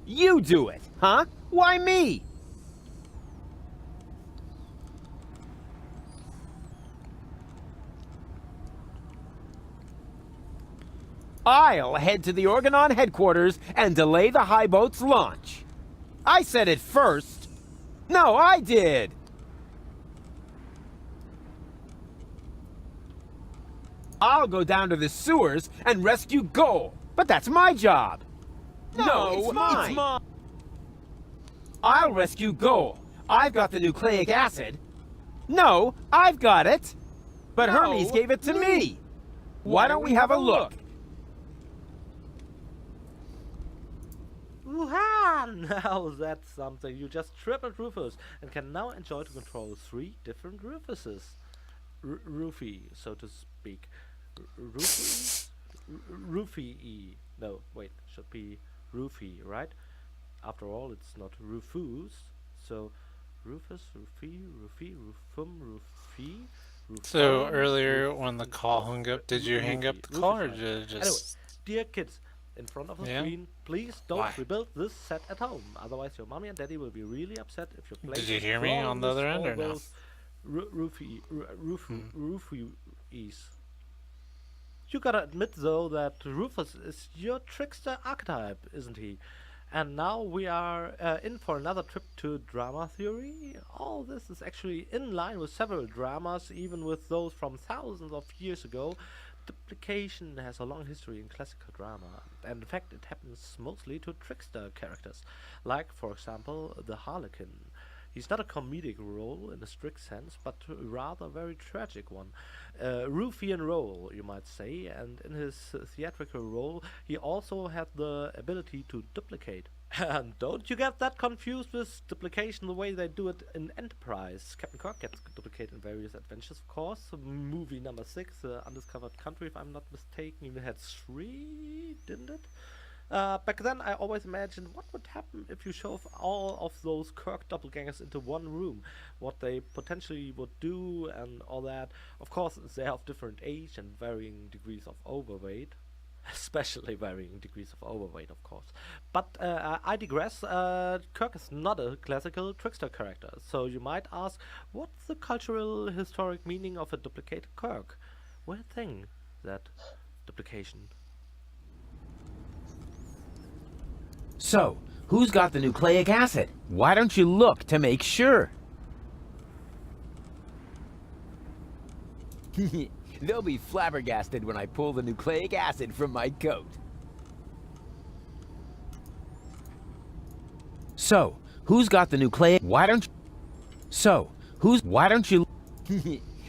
You do it, huh? Why me? I'll head to the Organon headquarters and delay the high boat's launch. I said it first. No, I did. I'll go down to the sewers and rescue Goal, but that's my job. No, it's mine. I'll rescue Goal. I've got the nucleic acid. No, I've got it. But Hermes gave it to me. Why don't we have a look? Now that's something. You just tripled Rufus and can now enjoy to control 3 different Rufuses. Rufy, so to speak. Rufy. No, wait, should be Rufy, right? After all, it's not Rufus. So Rufus, Rufy, Rufum, Rufy. So earlier when the call hung up, did you hang up the call or did it just... Anyway, dear kids, in front of the screen, please don't rebuild this set at home. Otherwise your mommy and daddy will be really upset if you play. Did you hear me on the other end or no? Roofies. You gotta admit though that Rufus is your trickster archetype, isn't he? And now we are in for another trip to drama theory. All this is actually in line with several dramas, even with those from thousands of years ago. Duplication has a long history in classical drama, and in fact it happens mostly to trickster characters, like for example the Harlequin. He's not a comedic role in a strict sense, but rather a very tragic one. Ruffian role, you might say, and in his theatrical role he also had the ability to duplicate. And don't you get that confused with duplication the way they do it in Enterprise. Captain Kirk gets duplicated in various adventures, of course. Movie number 6, Undiscovered Country, if I'm not mistaken, even had 3, didn't it? Back then I always imagined what would happen if you shove all of those Kirk doppelgangers into one room, what they potentially would do and all that. Of course they have different age and varying degrees of overweight. Especially varying degrees of overweight, of course. But I digress. Kirk is not a classical trickster character, so you might ask, what's the cultural historic meaning of a duplicated Kirk? Weird thing, that duplication. So, who's got the nucleic acid? Why don't you look to make sure? They'll be flabbergasted when I pull the nucleic acid from my coat. So, who's got the nucleic... Why don't you...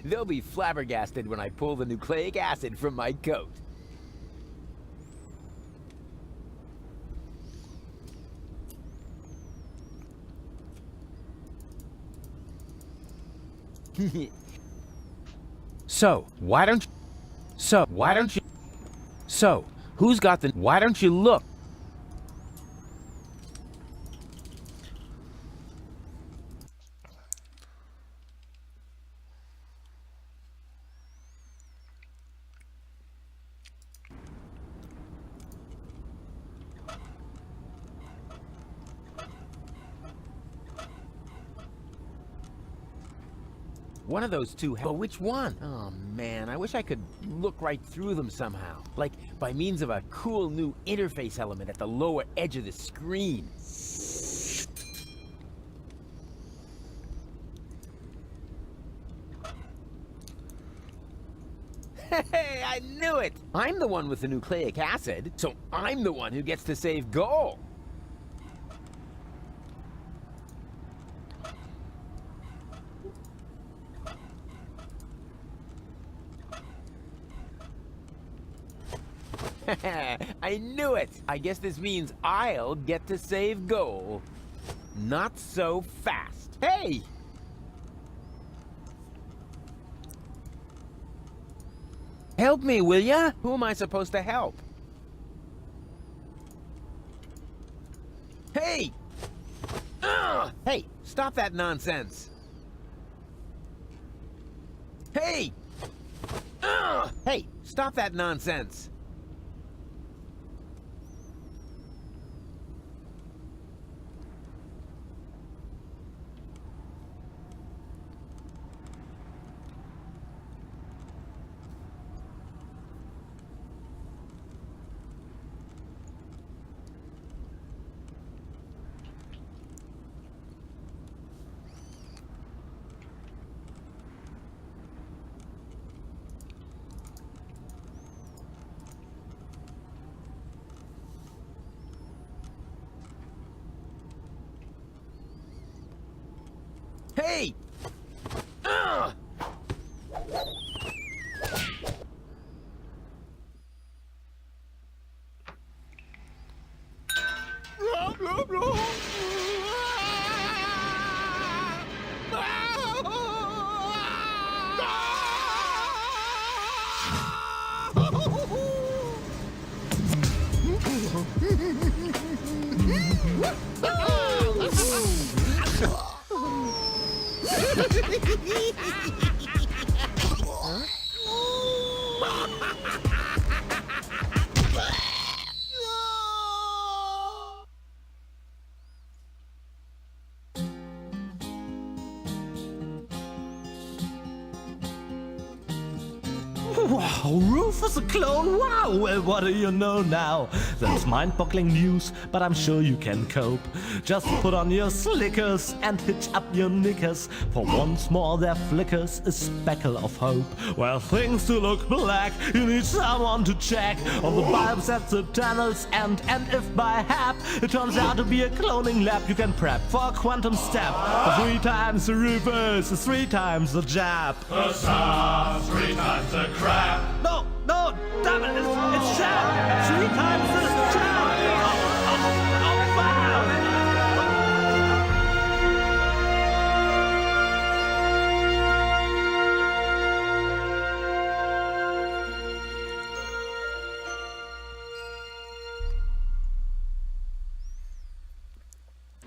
They'll be flabbergasted when I pull the nucleic acid from my coat. Why don't you look? One of those two, but which one? Oh man, I wish I could look right through them somehow. Like by means of a cool new interface element at the lower edge of the screen. Hey, I knew it! I'm the one with the nucleic acid, so I'm the one who gets to save Goal. I knew it! I guess this means I'll get to save Goal. Not so fast. Hey! Help me, will ya? Who am I supposed to help? Hey! Hey, stop that nonsense! Hey! Hey, stop that nonsense! Hey! Ugh! Wow, Rufus a clone, wow, well what do you know now? That's mind-boggling news, but I'm sure you can cope. Just put on your slickers and hitch up your knickers, for once more there flickers a speckle of hope. Well, things do look black, you need someone to check all the bulbs at the tunnel's end, and if by hap it turns out to be a cloning lab, you can prep for a quantum step. For 3 times the Rufus is 3 times the jab. The stars, 3 times the crap. No, no, damn it, it's jab! 3 times the jab! Oh, wow!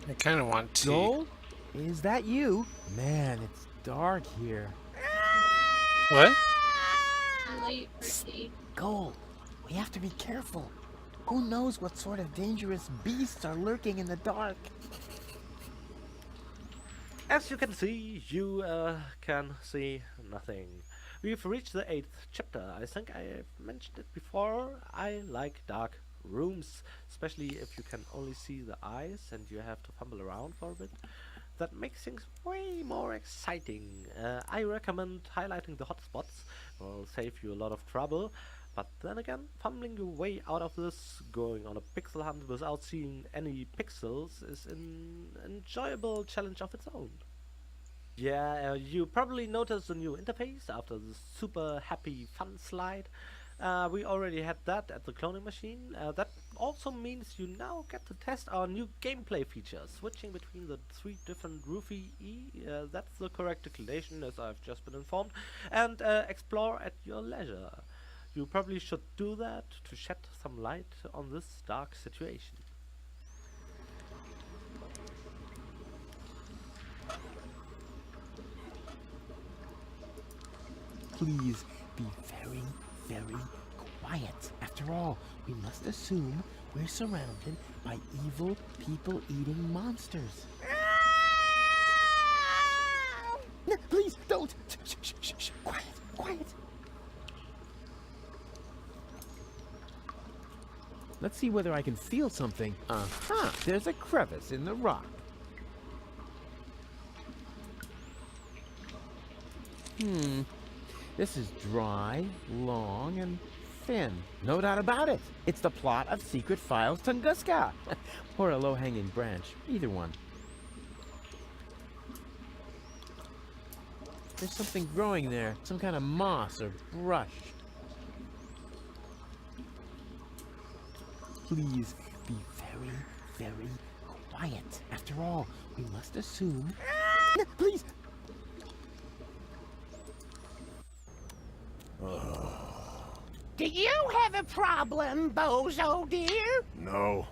I kind of want tea. Joel? Is that you? Man, it's dark here. What? Late birthday. Gold, we have to be careful. Who knows what sort of dangerous beasts are lurking in the dark? As you can see, you can see nothing. We've reached the 8th chapter. I think I've mentioned it before. I like dark rooms, especially if you can only see the eyes and you have to fumble around for a bit. That makes things way more exciting. I recommend highlighting the hotspots. Will save you a lot of trouble. But then again, fumbling your way out of this, going on a pixel hunt without seeing any pixels, is an enjoyable challenge of its own. Yeah, you probably noticed the new interface after the super happy fun slide. We already had that at the cloning machine. That also means you now get to test our new gameplay features, switching between the 3 different Roofy E, that's the correct declination as I've just been informed, and explore at your leisure. You probably should do that to shed some light on this dark situation. Please be very, very quiet. After all, we must assume we're surrounded by evil, people-eating monsters. No, please, don't! Shh, shh, shh, shh. Quiet, quiet. Let's see whether I can feel something. Uh-huh, there's a crevice in the rock. This is dry, long, and thin. No doubt about it. It's the plot of Secret Files Tunguska. Or a low-hanging branch. Either one. There's something growing there. Some kind of moss or brush. Please be very, very quiet. After all, we must assume... No, please! Do you have a problem, Bozo dear? No.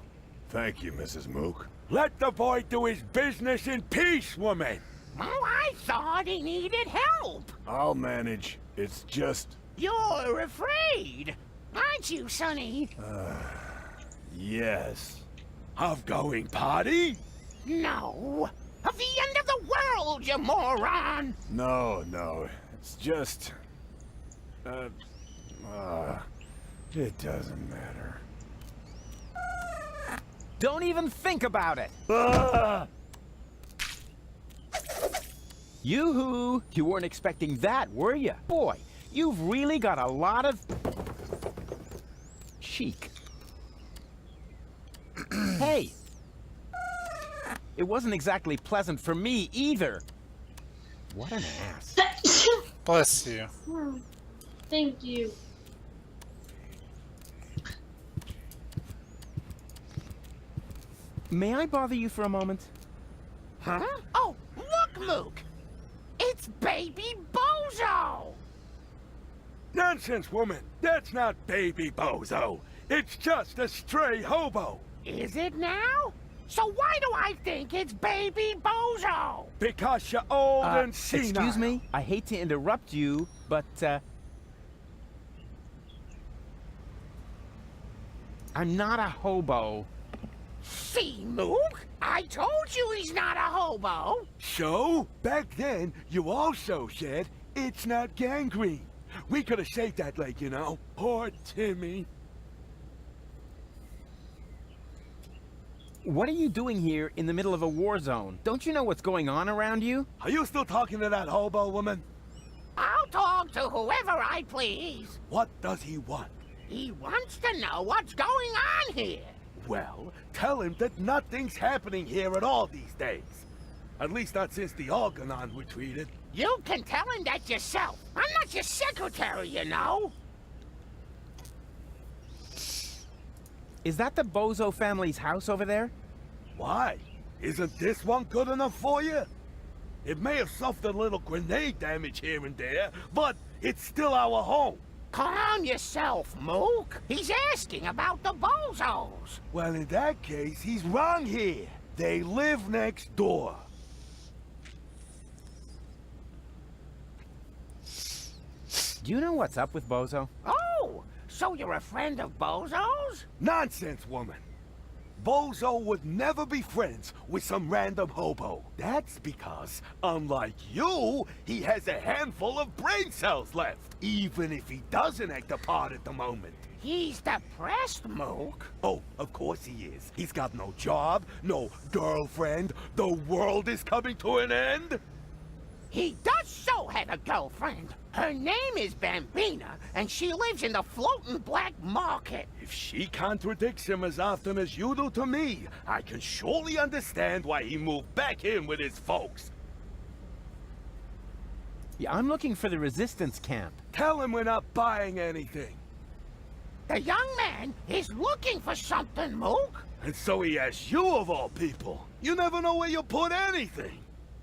Thank you, Mrs. Mook. Let the boy do his business in peace, woman. Oh, I thought he needed help. I'll manage. It's just... You're afraid, aren't you, Sonny? Yes. Of going party? No. Of the end of the world, you moron! No, no. It's just... it doesn't matter. Don't even think about it! Yoo-hoo! You weren't expecting that, were you? Boy, you've really got a lot of... cheek. Hey! It wasn't exactly pleasant for me, either. What an ass. Bless you. Thank you. May I bother you for a moment? Huh? Oh, look, Mook! It's Baby Bozo! Nonsense, woman. That's not Baby Bozo. It's just a stray hobo. Is it now? So why do I think it's Baby Bozo? Because you're old and senile. Excuse me? I hate to interrupt you, but, I'm not a hobo. See, Mook? I told you he's not a hobo. So, back then, you also said it's not gangrene. We could have saved that leg, you know. Poor Timmy. What are you doing here in the middle of a war zone? Don't you know what's going on around you? Are you still talking to that hobo woman? I'll talk to whoever I please. What does he want? He wants to know what's going on here. Well, tell him that nothing's happening here at all these days. At least not since the Algernon retreated. You can tell him that yourself. I'm not your secretary, you know. Is that the Bozo family's house over there? Why? Isn't this one good enough for you? It may have suffered a little grenade damage here and there, but it's still our home. Calm yourself, Mook. He's asking about the Bozos. Well, in that case, he's wrong here. They live next door. Do you know what's up with Bozo? Oh, so you're a friend of Bozo's? Nonsense, woman. Bozo would never be friends with some random hobo. That's because, unlike you, he has a handful of brain cells left, even if he doesn't act a part at the moment. He's depressed, Mook. Oh, of course he is. He's got no job, no girlfriend. The world is coming to an end. He does so have a girlfriend. Her name is Bambina, and she lives in the floating black market. If she contradicts him as often as you do to me, I can surely understand why he moved back in with his folks. Yeah, I'm looking for the resistance camp. Tell him we're not buying anything. The young man is looking for something, Mook. And so he asks you of all people. You never know where you put anything.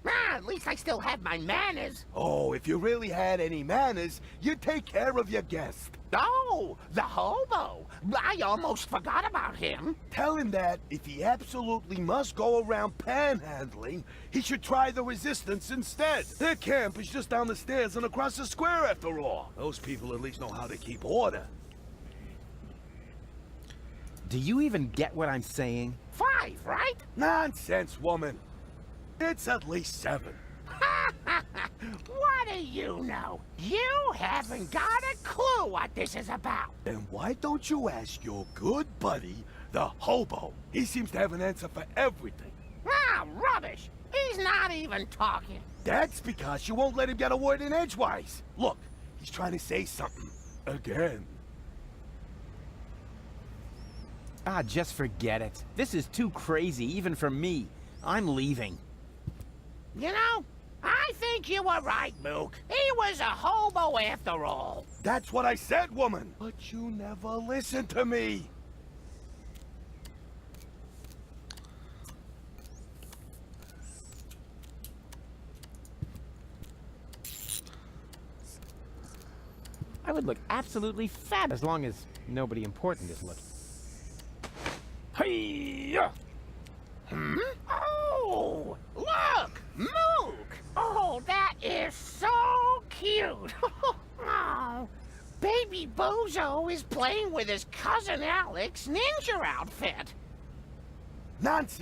Ah, at least I still have my manners. Oh, if you really had any manners, you'd take care of your guest. Oh, the hobo. I almost forgot about him. Tell him that if he absolutely must go around panhandling, he should try the resistance instead. Their camp is just down the stairs and across the square after all. Those people at least know how to keep order. Do you even get what I'm saying? 5, right? Nonsense, woman. It's at least 7. What do you know? You haven't got a clue what this is about. Then why don't you ask your good buddy, the hobo? He seems to have an answer for everything. Ah, rubbish. He's not even talking. That's because you won't let him get a word in edgewise. Look, he's trying to say something. Again. Ah, just forget it. This is too crazy, even for me. I'm leaving. You know, I think you were right, Mook. He was a hobo after all. That's what I said, woman. But you never listen to me. I would look absolutely fab as long as nobody important is looking. Hey-ya! Hmm? Oh, look! Mook! Oh, that is so cute! Oh, Baby Bozo is playing with his cousin Alex's ninja outfit. Nonsense.